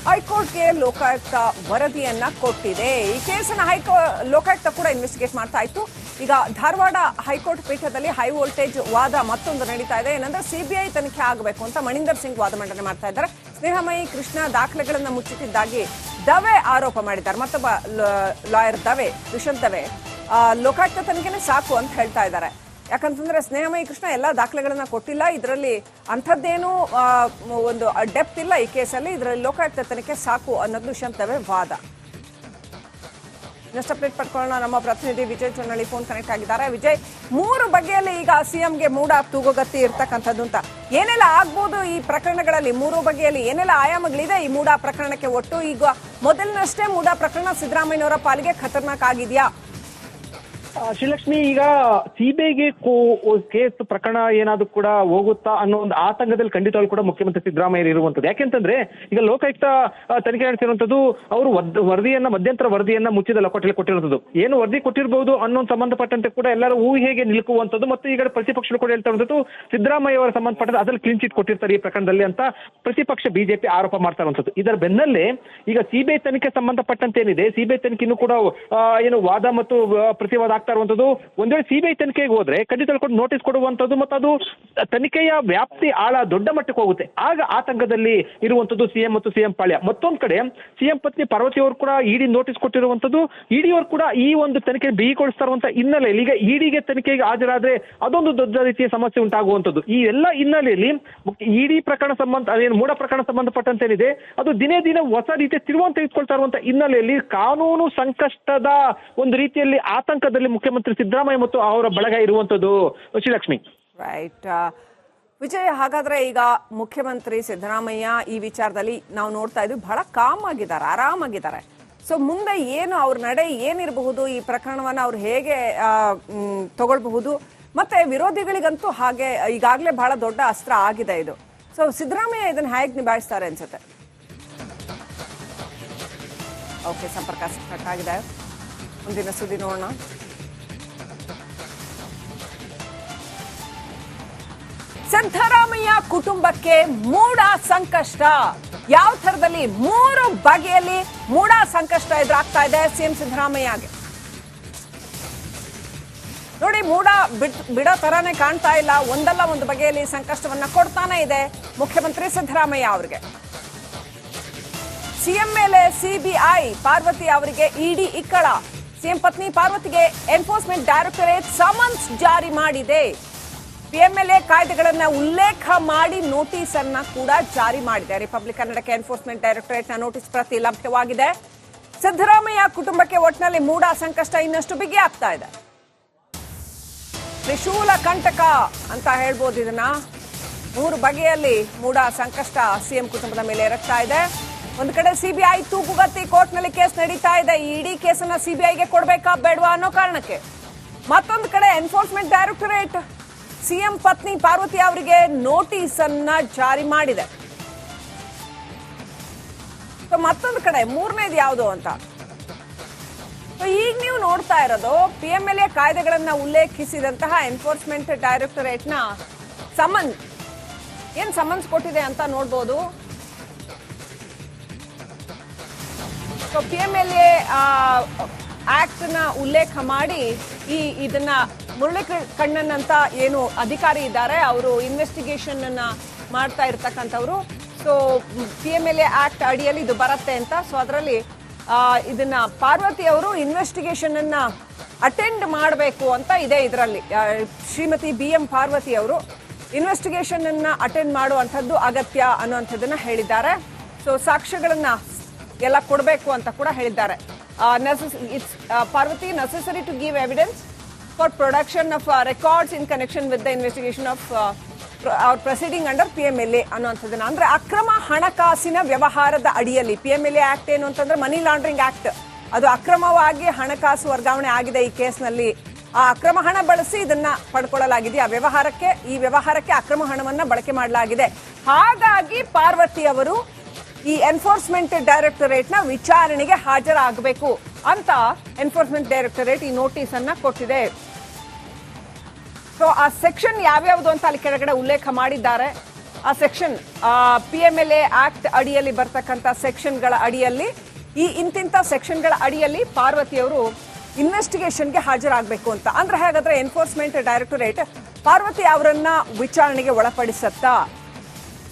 ಹೈಕೋರ್ಟ್ಗೆ ಲೋಕಾಯುಕ್ತ ವರದಿಯನ್ನ ಕೊಟ್ಟಿದೆ. ಈ ಕೇಸನ್ನ ಲೋಕಾಯುಕ್ತ ಕೂಡ ಇನ್ವೆಸ್ಟಿಗೇಟ್ ಮಾಡ್ತಾ ಇತ್ತು. ಈಗ ಧಾರವಾಡ ಹೈಕೋರ್ಟ್ ಪೀಠದಲ್ಲಿ ಹೈ ವೋಲ್ಟೇಜ್ ವಾದ ಮತ್ತೊಂದು ನಡೀತಾ ಇದೆ. ಏನಂದ್ರೆ ಸಿಬಿಐ ತನಿಖೆ ಆಗಬೇಕು ಅಂತ ಮಣಿಂದರ್ ಸಿಂಗ್ ವಾದ ಮಂಡನೆ ಮಾಡ್ತಾ ಇದ್ದಾರೆ. ಸ್ನೇಹಮಯಿ ಕೃಷ್ಣ ದಾಖಲೆಗಳನ್ನ ಮುಚ್ಚಿಟ್ಟಿದ್ದಾಗಿ ದವೆ ಆರೋಪ ಮಾಡಿದ್ದಾರೆ. ಮತ್ತೊಬ್ಬ ಲಾಯರ್ ದವೆ, ದುಷ್ಯಂತ್ ದವೆ, ಲೋಕಾಯುಕ್ತ ತನಿಖೆನೇ ಸಾಕು ಅಂತ ಹೇಳ್ತಾ ಇದ್ದಾರೆ. ಯಾಕಂತಂದ್ರೆ ಸ್ನೇಹಮಯಿ ಕೃಷ್ಣ ಎಲ್ಲ ದಾಖಲೆಗಳನ್ನ ಕೊಟ್ಟಿಲ್ಲ, ಇದರಲ್ಲಿ ಅಂಥದ್ದೇನು ಒಂದು ಡೆಪ್ತ್ ಇಲ್ಲ ಈ ಕೇಸಲ್ಲಿ, ಇದರಲ್ಲಿ ಲೋಕಾಯುಕ್ತ ತನಿಖೆ ಸಾಕು ಅನ್ನೋದು ದುಷ್ಯಂತ್ ದವೆ ವಾದ. ನೆಕ್ಸ್ಟ್ ಅಪ್ಡೇಟ್ ಪಡ್ಕೊಳ್ಳೋಣ. ನಮ್ಮ ಪ್ರತಿನಿಧಿ ವಿಜಯ್ ಚೊನ್ನಳ್ಳಿ ಫೋನ್ ಕನೆಕ್ಟ್ ಆಗಿದ್ದಾರೆ. ವಿಜಯ್, 3 ಬಗೆಯಲ್ಲಿ ಈಗ ಸಿಎಂಗೆ ಮೂಡ ತೂಗುಗತ್ತಿ ಇರ್ತಕ್ಕಂಥದ್ದು ಅಂತ ಏನೆಲ್ಲ ಆಗ್ಬೋದು ಈ ಪ್ರಕರಣಗಳಲ್ಲಿ? 3 ಬಗೆಯಲ್ಲಿ ಏನೆಲ್ಲ ಆಯಾಮಗಳಿದೆ ಈ ಮೂಡ ಪ್ರಕರಣಕ್ಕೆ? ಒಟ್ಟು ಈಗ ಮೊದಲಿನಷ್ಟೇ ಮೂಡ ಪ್ರಕರಣ ಸಿದ್ದರಾಮಯ್ಯನವರ ಪಾಲಿಗೆ ಖತರ್ನಾಕ್ ಆಗಿದೆಯಾ? ಶ್ರೀಲಕ್ಷ್ಮಿ, ಈಗ ಸಿಬಿಐಗೆ ಕೇಸ್ ಪ್ರಕರಣ ಏನಾದ್ರು ಕೂಡ ಹೋಗುತ್ತಾ ಅನ್ನೋ ಒಂದು ಆತಂಕದಲ್ಲಿ ಖಂಡಿತವಾಗ್ಲೂ ಕೂಡ ಮುಖ್ಯಮಂತ್ರಿ ಸಿದ್ದರಾಮಯ್ಯ ಇರುವಂತದ್ದು. ಯಾಕೆಂತಂದ್ರೆ ಈಗ ಲೋಕಾಯುಕ್ತ ತನಿಖೆ ನಡೆಸಿರುವಂತದ್ದು, ಅವರು ಮಧ್ಯಂತರ ವರದಿಯನ್ನ ಮುಚ್ಚಿದ ಲಕೋಟೆಯಲ್ಲಿ ಕೊಟ್ಟಿರುವಂತದ್ದು. ಏನು ವರದಿ ಕೊಟ್ಟಿರಬಹುದು ಅನ್ನೋ ಸಂಬಂಧಪಟ್ಟಂತೆ ಕೂಡ ಎಲ್ಲರೂ ಊಹೆಗೆ ನಿಲುಕುವಂತದ್ದು. ಮತ್ತು ಈಗ ಪ್ರತಿಪಕ್ಷಗಳು ಕೂಡ ಹೇಳ್ತಾ ಇರುವಂತದ್ದು, ಸಿದ್ದರಾಮಯ್ಯ ಅವರ ಸಂಬಂಧಪಟ್ಟಂತೆ ಅದ್ರಲ್ಲಿ ಕ್ಲೀನ್ ಚಿಟ್ ಕೊಟ್ಟಿರ್ತಾರೆ ಈ ಪ್ರಕರಣದಲ್ಲಿ ಅಂತ ಪ್ರತಿಪಕ್ಷ ಬಿಜೆಪಿ ಆರೋಪ ಮಾಡ್ತಾ ಇರುವಂತದ್ದು. ಇದರ ಬೆನ್ನಲ್ಲೇ ಈಗ ಸಿಬಿಐ ತನಿಖೆ ಸಂಬಂಧಪಟ್ಟಂತೆ ಏನಿದೆ, ಸಿಬಿಐ ತನಿಖೆನೂ ಕೂಡ ಏನು ವಾದ ಮತ್ತು ಪ್ರತಿವಾದ ಆಗ್ತಾ ಇರುವಂತದ್ದು. ಒಂದ್ ವೇಳೆ ಸಿಬಿಐ ತನಿಖೆಗೆ ಹೋದ್ರೆ ಖಂಡಿತ ನೋಟಿಸ್ ಕೊಡುವಂತದ್ದು ಮತ್ತು ಅದು ತನಿಖೆಯ ವ್ಯಾಪ್ತಿ ಆಳ ದೊಡ್ಡ ಮಟ್ಟಕ್ಕೆ ಹೋಗುತ್ತೆ. ಆಗ ಆತಂಕದಲ್ಲಿ ಇರುವಂತದ್ದು ಸಿಎಂ ಮತ್ತು ಸಿಎಂ ಪಾಳ್ಯ. ಮತ್ತೊಂದ್ ಕಡೆ ಸಿಎಂ ಪತ್ನಿ ಪಾರ್ವತಿ ಅವರು ಕೂಡ ಇಡಿ ನೋಟಿಸ್ ಕೊಟ್ಟಿರುವಂತದ್ದು. ಇಡಿ ಅವರು ಕೂಡ ಈ ಒಂದು ತನಿಖೆ ಬಿಗಿಗೊಳಿಸ್ತಾ ಇರುವಂತ ಹಿನ್ನೆಲೆಯಲ್ಲಿ ಈಗ ಇಡಿಗೆ ತನಿಖೆಗೆ ಹಾಜರಾದ್ರೆ ಅದೊಂದು ದೊಡ್ಡ ರೀತಿಯ ಸಮಸ್ಯೆ ಉಂಟಾಗುವಂತದ್ದು. ಈ ಎಲ್ಲ ಹಿನ್ನೆಲೆಯಲ್ಲಿ ಇಡಿ ಪ್ರಕರಣ ಅದೇನು ಮೂಡ ಪ್ರಕರಣ ಸಂಬಂಧಪಟ್ಟಂತೆ ಏನಿದೆ ಅದು ದಿನೇ ದಿನ ಹೊಸ ರೀತಿಯ ತಿರುವನ್ನು ತೆಗೆದುಕೊಳ್ತಾ ಇರುವಂತ ಹಿನ್ನೆಲೆಯಲ್ಲಿ ಕಾನೂನು ಸಂಕಷ್ಟದ ಒಂದು ರೀತಿಯಲ್ಲಿ ಆತಂಕದಲ್ಲಿ ಮುಖ್ಯಮಂತ್ರಿ ಸಿದ್ದರಾಮಯ್ಯ ಮತ್ತು ಅವರ ಬಳಗ ಇರುವಂತದ್ದು. ಶ್ರೀಲಕ್ಷ್ಮಿ, ರೈಟ್. ವಿಜಯ್, ಹಾಗಾದ್ರೆ ಈಗ ಮುಖ್ಯಮಂತ್ರಿ ಸಿದ್ದರಾಮಯ್ಯ ಈ ವಿಚಾರದಲ್ಲಿ ನಾವು ನೋಡ್ತಾ ಇದ್ವಿ, ಬಹಳ ಕಾಮ್ ಆಗಿದ್ದಾರೆ, ಆರಾಮಾಗಿದ್ದಾರೆ. ಸೊ ಮುಂದೆ ಏನು ಅವ್ರ ನಡೆ ಏನಿರಬಹುದು, ಈ ಪ್ರಕರಣವನ್ನ ಅವ್ರು ಹೇಗೆ ತಗೊಳ್ಬಹುದು? ಮತ್ತೆ ವಿರೋಧಿಗಳಿಗಂತೂ ಹಾಗೆ ಈಗಾಗಲೇ ಬಹಳ ದೊಡ್ಡ ಅಸ್ತ್ರ ಆಗಿದೆ ಇದು. ಸೊ ಸಿದ್ದರಾಮಯ್ಯ ಇದನ್ನ ಹೇಗೆ ನಿಭಾಯಿಸ್ತಾರೆ ಅನ್ಸುತ್ತೆ? ಓಕೆ, ಸಂಪರ್ಕ ಕಟ್ ಆಗಿದೆ. ಮುಂದಿನ ಸುದ್ದಿ ನೋಡೋಣ. ಸಿದ್ದರಾಮಯ್ಯ ಕುಟುಂಬಕ್ಕೆ ಮೂಡ ಸಂಕಷ್ಟ. ಯಾವ ಥರದಲ್ಲಿ 3 ಬಗೆಯಲ್ಲಿ ಮೂಡ ಸಂಕಷ್ಟ ಎದುರಾಗ್ತಾ ಇದೆ ಸಿಎಂ ಸಿದ್ದರಾಮಯ್ಯಗೆ. ನೋಡಿ, ಮೂಡ ಬಿಡೋ ತರಾನೇ ಕಾಣ್ತಾ ಇಲ್ಲ. ಒಂದಲ್ಲ ಒಂದು ಬಗೆಯಲ್ಲಿ ಸಂಕಷ್ಟವನ್ನ ಕೊಡ್ತಾನೆ ಇದೆ ಮುಖ್ಯಮಂತ್ರಿ ಸಿದ್ದರಾಮಯ್ಯ ಅವರಿಗೆ. ಸಿಎಂ ಮೇಲೆ ಸಿಬಿಐ, ಪಾರ್ವತಿ ಅವರಿಗೆ ಇಡಿ ಇಕ್ಕಳ. ಸಿಎಂ ಪತ್ನಿ ಪಾರ್ವತಿಗೆ ಎನ್ಫೋರ್ಸ್ಮೆಂಟ್ ಡೈರೆಕ್ಟರೇಟ್ ಸಮನ್ಸ್ ಜಾರಿ ಮಾಡಿದೆ. ಪಿಎಂಎಲ್ಎ ಕಾಯ್ದೆಗಳನ್ನ ಉಲ್ಲೇಖ ಮಾಡಿ ನೋಟಿಸ್ ಅನ್ನ ಕೂಡ ಜಾರಿ ಮಾಡಿದೆ. ರಿಪಬ್ಲಿಕ್ ಕನ್ನಡಕ್ಕೆ ಎನ್ಫೋರ್ಸ್ಮೆಂಟ್ ಡೈರೆಕ್ಟರೇಟ್ ನ ನೋಟಿಸ್ ಪ್ರತಿ ಲಭ್ಯವಾಗಿದೆ. ಸಿದ್ದರಾಮಯ್ಯ ಕುಟುಂಬಕ್ಕೆ ಒಟ್ಟಿನಲ್ಲಿ ಮೂಡ ಸಂಕಷ್ಟ ಇನ್ನಷ್ಟು ಬಿಗಿ ಆಗ್ತಾ ಇದೆ. ತ್ರಿಶೂಲ ಕಂಟಕ ಅಂತ ಹೇಳ್ಬೋದು ಇದನ್ನ. 3 ಬಗೆಯಲ್ಲಿ ಮೂಡ ಸಂಕಷ್ಟ ಸಿಎಂ ಕುಟುಂಬದ ಮೇಲೆ ಎರಗ್ತಾ ಇದೆ. ಒಂದು ಕಡೆ ಸಿಬಿಐ ತೂಗುಗತ್ತಿ ಕೋರ್ಟ್ನಲ್ಲಿ ಕೇಸ್ ನಡೀತಾ ಇದೆ. ಈ ಇಡೀ ಕೇಸನ್ನ ಸಿಬಿಐಗೆ ಕೊಡ್ಬೇಕಾ ಬೇಡವಾ ಅನ್ನೋ ಕಾರಣಕ್ಕೆ. ಮತ್ತೊಂದು ಕಡೆ ಎನ್ಫೋರ್ಸ್ಮೆಂಟ್ ಡೈರೆಕ್ಟರೇಟ್ ಸಿಎಂ ಪತ್ನಿ ಪಾರ್ವತಿ ಅವರಿಗೆ ನೋಟಿಸ್ ಅನ್ನ ಜಾರಿ ಮಾಡಿದೆ. ಮತ್ತೊಂದು ಕಡೆ ಮೂರನೇದು ಯಾವುದು ಅಂತ ಈಗ ನೀವು ನೋಡ್ತಾ ಇರೋದು, ಪಿಎಂಎಲ್ಎ ಕಾಯ್ದೆಗಳನ್ನ ಉಲ್ಲೇಖಿಸಿದಂತಹ ಎನ್ಫೋರ್ಸ್ಮೆಂಟ್ ಡೈರೆಕ್ಟರೇಟ್ ನ ಸಮನ್ಸ್ ಕೊಟ್ಟಿದೆ ಅಂತ ನೋಡ್ಬೋದು. ಪಿಎಂಎಲ್ಎ ಆಕ್ಟ್ ನ ಉಲ್ಲೇಖ ಮಾಡಿ ಇದನ್ನ ಮುರಳಿ ಕಣ್ಣನ್ ಅಂತ ಏನು ಅಧಿಕಾರಿ ಇದ್ದಾರೆ, ಅವರು ಇನ್ವೆಸ್ಟಿಗೇಷನ್ ಅನ್ನ ಮಾಡ್ತಾ ಇರ್ತಕ್ಕಂಥವ್ರು. ಸೊ ಪಿಎಂಎಲ್ಎ ಆಕ್ಟ್ ಅಡಿಯಲ್ಲಿ ಇದು ಬರುತ್ತೆ ಅಂತ. ಸೊ ಅದರಲ್ಲಿ ಇದನ್ನ ಪಾರ್ವತಿ ಅವರು ಇನ್ವೆಸ್ಟಿಗೇಷನ್ ಅನ್ನ ಅಟೆಂಡ್ ಮಾಡಬೇಕು ಅಂತ ಇದೆ. ಇದರಲ್ಲಿ ಶ್ರೀಮತಿ BM ಪಾರ್ವತಿ ಅವರು ಇನ್ವೆಸ್ಟಿಗೇಷನ್ ಅನ್ನ ಅಟೆಂಡ್ ಮಾಡುವಂಥದ್ದು ಅಗತ್ಯ ಅನ್ನುವಂಥದ್ದನ್ನ ಹೇಳಿದ್ದಾರೆ. ಸೊ ಸಾಕ್ಷ್ಯಗಳನ್ನ ಎಲ್ಲ ಕೊಡಬೇಕು ಅಂತ ಕೂಡ ಹೇಳಿದ್ದಾರೆ. Parvati necessary to give evidence for production of records in connection with the investigation of proceeding under PMLA ಅನ್ನುವಂಥದ್ದನ್ನ. ಅಂದ್ರೆ ಅಕ್ರಮ ಹಣಕಾಸಿನ ವ್ಯವಹಾರದ ಅಡಿಯಲ್ಲಿ ಪಿಎಂಎಲ್ಎ ಆಕ್ಟ್ ಏನು ಅಂತಂದ್ರೆ ಮನಿ ಲಾಂಡ್ರಿಂಗ್ ಆಕ್ಟ್. ಅದು ಅಕ್ರಮವಾಗಿ ಹಣಕಾಸು ವರ್ಗಾವಣೆ ಆಗಿದೆ ಈ ಕೇಸ್ನಲ್ಲಿ. ಆ ಅಕ್ರಮ ಹಣ ಬಳಸಿ ಇದನ್ನ ಪಡ್ಕೊಳ್ಳಲಾಗಿದೆ. ಈ ವ್ಯವಹಾರಕ್ಕೆ ಅಕ್ರಮ ಹಣವನ್ನ ಬಳಕೆ ಮಾಡಲಾಗಿದೆ. ಹಾಗಾಗಿ ಪಾರ್ವತಿ ಅವರು ಈ ಎನ್ಫೋರ್ಸ್ಮೆಂಟ್ ಡೈರೆಕ್ಟರೇಟ್ ನ ವಿಚಾರಣೆಗೆ ಹಾಜರಾಗಬೇಕು ಅಂತ ಎನ್ಫೋರ್ಸ್ಮೆಂಟ್ ಡೈರೆಕ್ಟರೇಟ್ ಈ ನೋಟಿಸ್ ಅನ್ನ ಕೊಟ್ಟಿದೆ. ಸೊ ಆ ಸೆಕ್ಷನ್ ಯಾವ್ಯಾವುದು ಅಂತ ಅಲ್ಲಿ ಕೆಳಗಡೆ ಉಲ್ಲೇಖ ಮಾಡಿದ್ದಾರೆ. ಆ ಸೆಕ್ಷನ್ PMLA ಆಕ್ಟ್ ಅಡಿಯಲ್ಲಿ ಬರ್ತಕ್ಕಂಥ ಸೆಕ್ಷನ್ಗಳ ಅಡಿಯಲ್ಲಿ ಇಂತಿಂಥ ಸೆಕ್ಷನ್ಗಳ ಅಡಿಯಲ್ಲಿ ಪಾರ್ವತಿಯವರು ಇನ್ವೆಸ್ಟಿಗೇಷನ್ಗೆ ಹಾಜರಾಗಬೇಕು ಅಂತ. ಅಂದ್ರೆ ಹಾಗಾದ್ರೆ ಎನ್ಫೋರ್ಸ್ಮೆಂಟ್ ಡೈರೆಕ್ಟರೇಟ್ ಪಾರ್ವತಿ ಅವರನ್ನ ವಿಚಾರಣೆಗೆ ಒಳಪಡಿಸತ್ತಾ?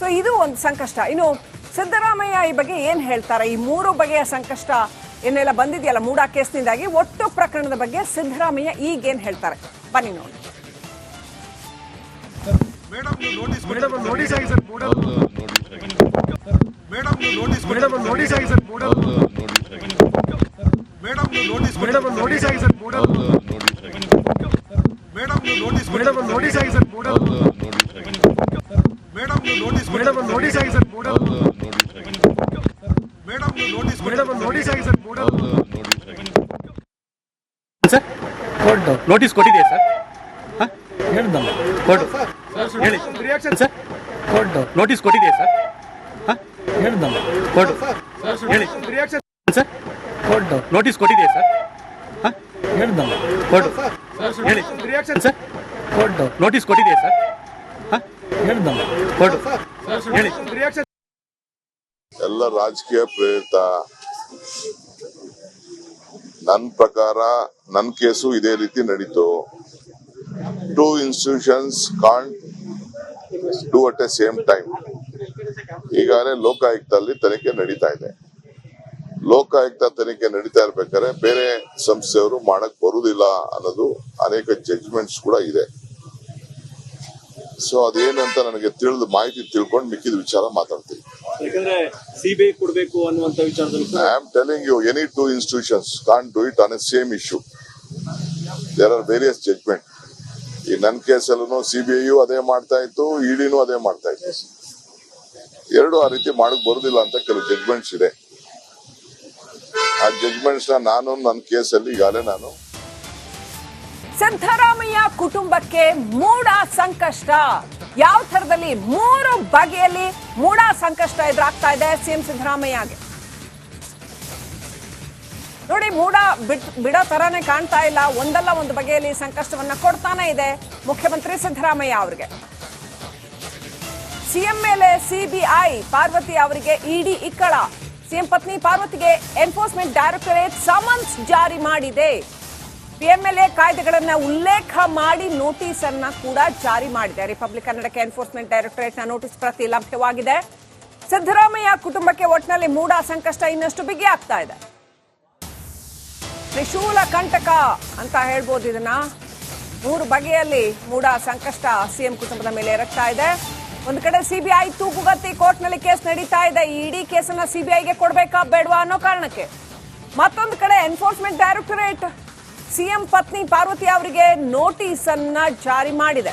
ಸೊ ಇದು ಒಂದು ಸಂಕಷ್ಟ. ಇನ್ನು ಸಿದ್ದರಾಮಯ್ಯ ಈ ಬಗ್ಗೆ ಏನ್ ಹೇಳ್ತಾರೆ? ಈ 3 ಬಗೆಯ ಸಂಕಷ್ಟ ಏನೆಲ್ಲ ಬಂದಿದೆಯಲ್ಲ ಮೂಡಾ ಕೇಸ್ನಿಂದಾಗಿ, ಒಟ್ಟು ಪ್ರಕರಣದ ಬಗ್ಗೆ ಸಿದ್ದರಾಮಯ್ಯ ಈಗೇನ್ ಹೇಳ್ತಾರೆ ಬನ್ನಿ ನೋಡಿ. ನೋಟಿಸ್ ಕೊಟ್ಟಿದೆ ಸರ್, ಹೇಳಿ ಸರ್. ನೋಟಿಸ್ ಕೊಟ್ಟಿದೆ ಸರ್, ಹೇಳಿ ಸರ್. ನೋಟಿಸ್ ಕೊಟ್ಟಿದೆ ಸರ್, ಹೇಳಿ ಸರ್. ನೋಟಿಸ್ ಕೊಟ್ಟಿದೆ ಸರ್, ಹೇಳಿ. ಎಲ್ಲ ರಾಜಕೀಯ ಪ್ರೇರಿತ. ನನ್ನ ಪ್ರಕಾರ ನನ್ನ ಕೇಸು ಇದೇ ರೀತಿ ನಡೀತು. 2 institutions can't do at the same time. ಈಗಾಗಲೇ ಲೋಕಾಯುಕ್ತಲ್ಲಿ ತನಿಖೆ ನಡೀತಾ ಇದೆ. ಲೋಕಾಯುಕ್ತ ತನಿಖೆ ನಡೀತಾ ಇರ್ಬೇಕಾದ್ರೆ ಬೇರೆ ಸಂಸ್ಥೆಯವರು ಮಾಡಕ್ ಬರುವುದಿಲ್ಲ ಅನ್ನೋದು ಅನೇಕ ಜಡ್ಜ್ಮೆಂಟ್ಸ್ ಕೂಡ ಇದೆ. ಸೊ ಅದೇನಂತ ನನಗೆ ಮಾಹಿತಿ ತಿಳ್ಕೊಂಡು ಮಿಕ್ಕಿದ ವಿಚಾರ ಮಾತಾಡ್ತೀನಿ. ಯಾಕಂದ್ರೆ ಸಿಬಿಐ ಕೊಡಬೇಕು ಅನ್ನುವಂತ ವಿಚಾರದಲ್ಲಿ I am telling you, any 2 institutions can't do it on a same issue. There are various judgment. ಈ ನನ್ನ ಕೇಸಲ್ಲೂ ಸಿಬಿಐಯು ಅದೇ ಮಾಡ್ತಾ ಇತ್ತು, ಇಡಿನೂ ಅದೇ ಮಾಡ್ತಾ ಇತ್ತು. ಎರಡು ಆ ರೀತಿ ಮಾಡಕ್ ಬರುದಿಲ್ಲ ಅಂತ ಕೆಲವು ಜಡ್ಜ್ಮೆಂಟ್ಸ್ ಇದೆ. ಆ ಜಡ್ಜ್ಮೆಂಟ್ಸ್ ನಾನು ನನ್ನ ಕೇಸಲ್ಲಿ ಈಗಾಗಲೇ ನಾನು ಸಿದ್ದರಾಮಯ್ಯ ಕುಟುಂಬಕ್ಕೆ ಮೂಡಾ ಸಂಕಷ್ಟ ಯಾವ ಥರದಲ್ಲಿ 3 ಬಗೆಯಲ್ಲಿ ಮೂಡಾ ಸಂಕಷ್ಟ ಎದುರಾಗ್ತಾ ಇದೆ ಸಿಎಂ ಸಿದ್ದರಾಮಯ್ಯಗೆ. ನೋಡಿ, ಮೂಡಾ ಬಿಡೋ ತರಾನೇ ಕಾಣ್ತಾ ಇಲ್ಲ. ಒಂದಲ್ಲ ಒಂದು ಬಗೆಯಲ್ಲಿ ಸಂಕಷ್ಟವನ್ನ ಕೊಡ್ತಾನೆ ಇದೆ ಮುಖ್ಯಮಂತ್ರಿ ಸಿದ್ದರಾಮಯ್ಯ ಅವರಿಗೆ. ಸಿಎಂ ಮೇಲೆ ಸಿಬಿಐ, ಪಾರ್ವತಿ ಅವರಿಗೆ ಇಡಿ ಇಕ್ಕಳ. ಸಿಎಂ ಪತ್ನಿ ಪಾರ್ವತಿಗೆ ಎನ್ಫೋರ್ಸ್ಮೆಂಟ್ ಡೈರೆಕ್ಟರೇಟ್ ಸಮನ್ಸ್ ಜಾರಿ ಮಾಡಿದೆ. PMLA ಕಾಯ್ದೆಗಳನ್ನ ಉಲ್ಲೇಖ ಮಾಡಿ ನೋಟಿಸ್ ಅನ್ನ ಕೂಡ ಜಾರಿ ಮಾಡಿದೆ. ರಿಪಬ್ಲಿಕ್ ಕನ್ನಡಕ್ಕೆ ಎನ್ಫೋರ್ಸ್ಮೆಂಟ್ ಡೈರೆಕ್ಟರೇಟ್ ನ ನೋಟಿಸ್ ಪ್ರತಿ ಲಭ್ಯವಾಗಿದೆ. ಸಿದ್ದರಾಮಯ್ಯ ಕುಟುಂಬಕ್ಕೆ ಒಟ್ಟಿನಲ್ಲಿ ಮೂಡಾ ಸಂಕಷ್ಟ ಇನ್ನಷ್ಟು ಬಿಗಿ ಆಗ್ತಾ ಇದೆ. ತ್ರಿಶೂಲ ಕಂಟಕ ಅಂತ ಹೇಳ್ಬೋದು ಇದನ್ನ. 3 ಬಗೆಯಲ್ಲಿ ಮೂಡಾ ಸಂಕಷ್ಟ ಸಿಎಂ ಕುಟುಂಬದ ಮೇಲೆ ಎರಗ್ತಾ ಇದೆ. ಒಂದು ಕಡೆ ಸಿಬಿಐ ತೂಗುಗತ್ತಿ ಕೋರ್ಟ್ನಲ್ಲಿ ಕೇಸ್ ನಡೀತಾ ಇದೆ. ಈ ಇಡೀ ಕೇಸನ್ನ ಸಿಬಿಐಗೆ ಕೊಡ್ಬೇಕಾ ಬೇಡವಾ ಅನ್ನೋ ಕಾರಣಕ್ಕೆ. ಮತ್ತೊಂದು ಕಡೆ ಎನ್ಫೋರ್ಸ್ಮೆಂಟ್ ಡೈರೆಕ್ಟರೇಟ್ ಸಿಎಂ ಪತ್ನಿ ಪಾರ್ವತಿ ಅವರಿಗೆ ನೋಟಿಸ್ ಅನ್ನ ಜಾರಿ ಮಾಡಿದೆ.